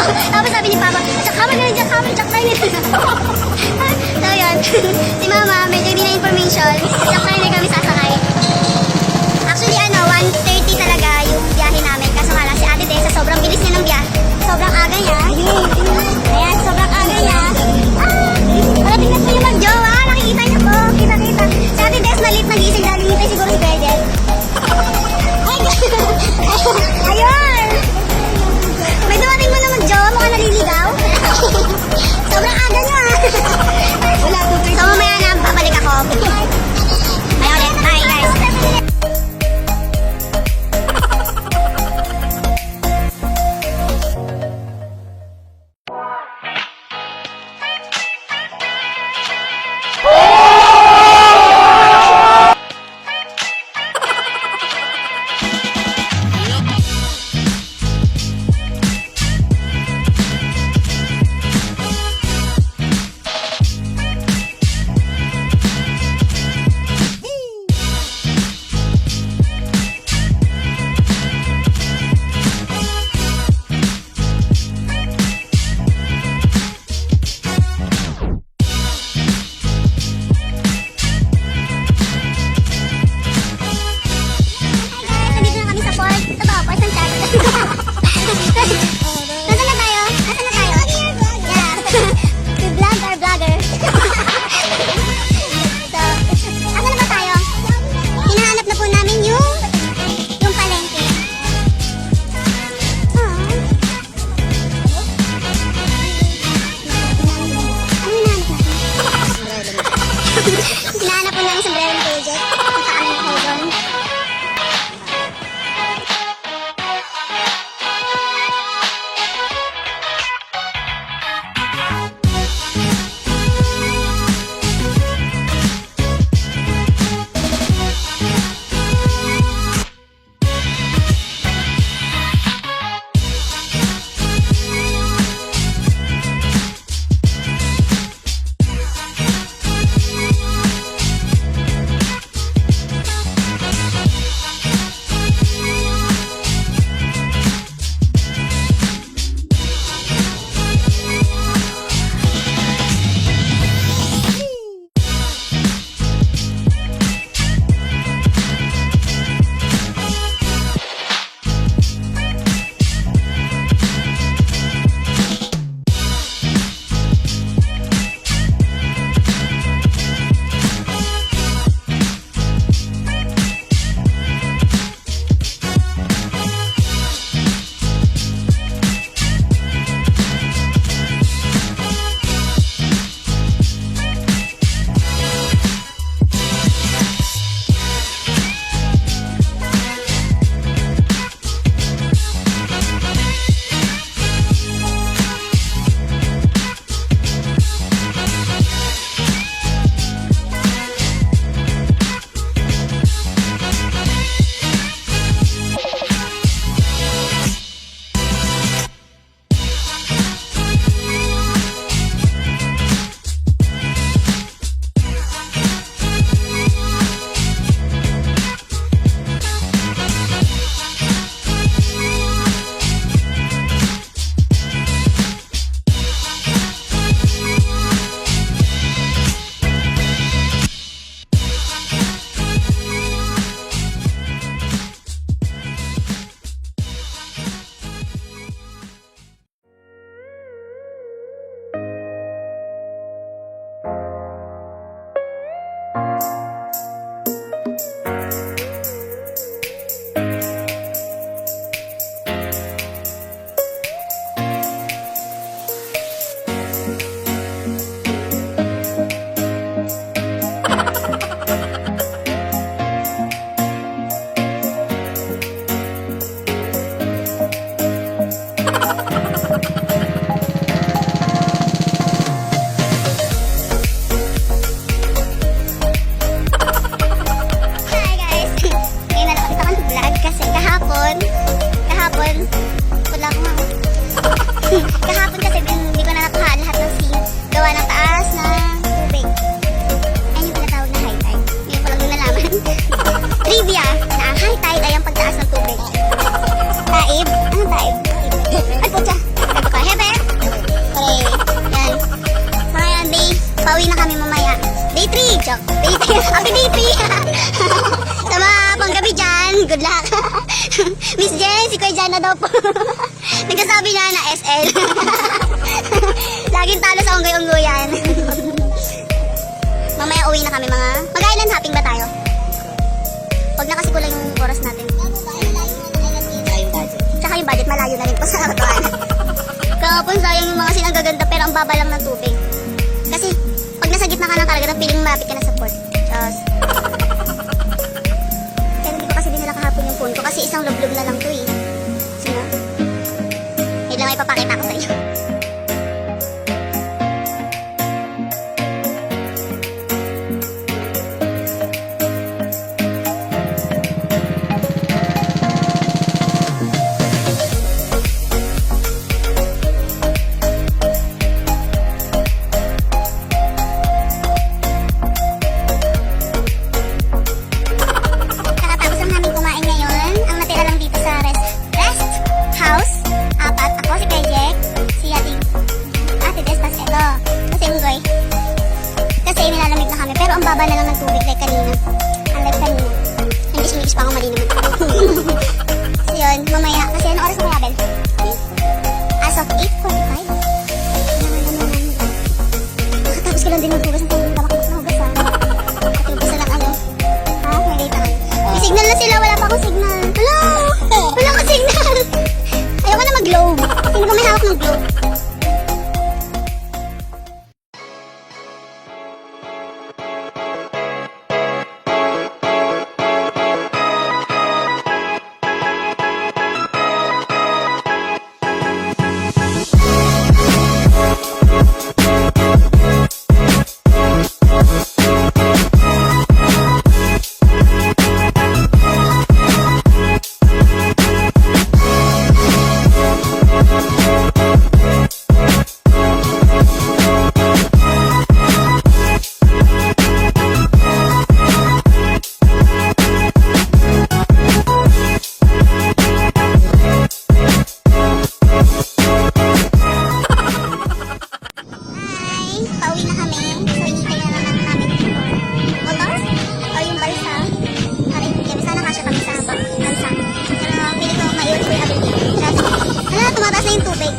Tapos sabi ni Papa, Jack Hammer na rin, Jack Hammer, Jack Hammer. So yun, si Mama, medyo hindi na information. Jack Hammer kami sasakay. Actually 1:30 talaga yung biyahe namin. Kaso nga lang si Ate Tess, sa sobrang bilis niya ng biyahe. Sobrang aga niya. Ayan, sobrang aga niya. Parating na po yung mag-jowa. Nakikita niyo po. Kita-kita. Si Ate Tess malit nagising dahil hintay siguro si Bridget. Ayun! May dumating mo na mag-jowa. Mukhang naliligaw. Sobrang aga niya. So mamaya na, babalik ako. May ulit. Bye guys. Hinahanap po namin sombrero ni Bridget. Punta kami na kayo doon. Taib? Anong taib? Ay, putya. Sabi ko, Hebe, free. Sa mga panggabi dyan, good luck. Miss Jen, si Kuya Jan na daw po. Nagsasabi na na SL. Laging talo sa unggoy-unggoyan. Mamaya uwi na kami mga... Mag-island hopping ba tayo? Huwag na kasi kulang yung oras natin. Tsaka yung budget, malayo na rin po sa katoan. Kahapon sayang yung mga sinang gaganda pero ang baba lang ng tubig. Kasi pag nasa gitna ka ng karagatan, feeling mapit ka na sa port. Just... Pero hindi ko kasi dinala kahapon yung phone ko kasi isang lublob na lang to eh. Sino? Hindi lang may papakita ko sa inyo. Kakatapos lang namin kumain ngayon. Ang natira lang dito sa rest house. Apat. Ako, si Kajek, si Ate Destas, eto. Kasi Unggoy. Kasi nilalamig na kami. Pero ang baba na lang ng tubig like kanina. Unlike kanina. Hindi sumigis pa ako mali naman. So yun, mamaya. Kasi anong oras na kaya, Bel? As of 8:45. Nakatapos ko lang din maghugas ng tubig. Tamakot na hugas ha. Patubos na lang ano. Ha? May data ka. May signal na sila. Wala pa akong signal. Hello? Wala akong signal. Ayoko na mag-globe. Sino ba may hawak ng globe? Pauwi na kami. So, hinihintay na naman namin yung motor o yung balsa. Para hindi kami. Sana kasya kami sa balsa. Pero, pili ko maiwan ko yung ability. Hala, tumataas na yung tubig.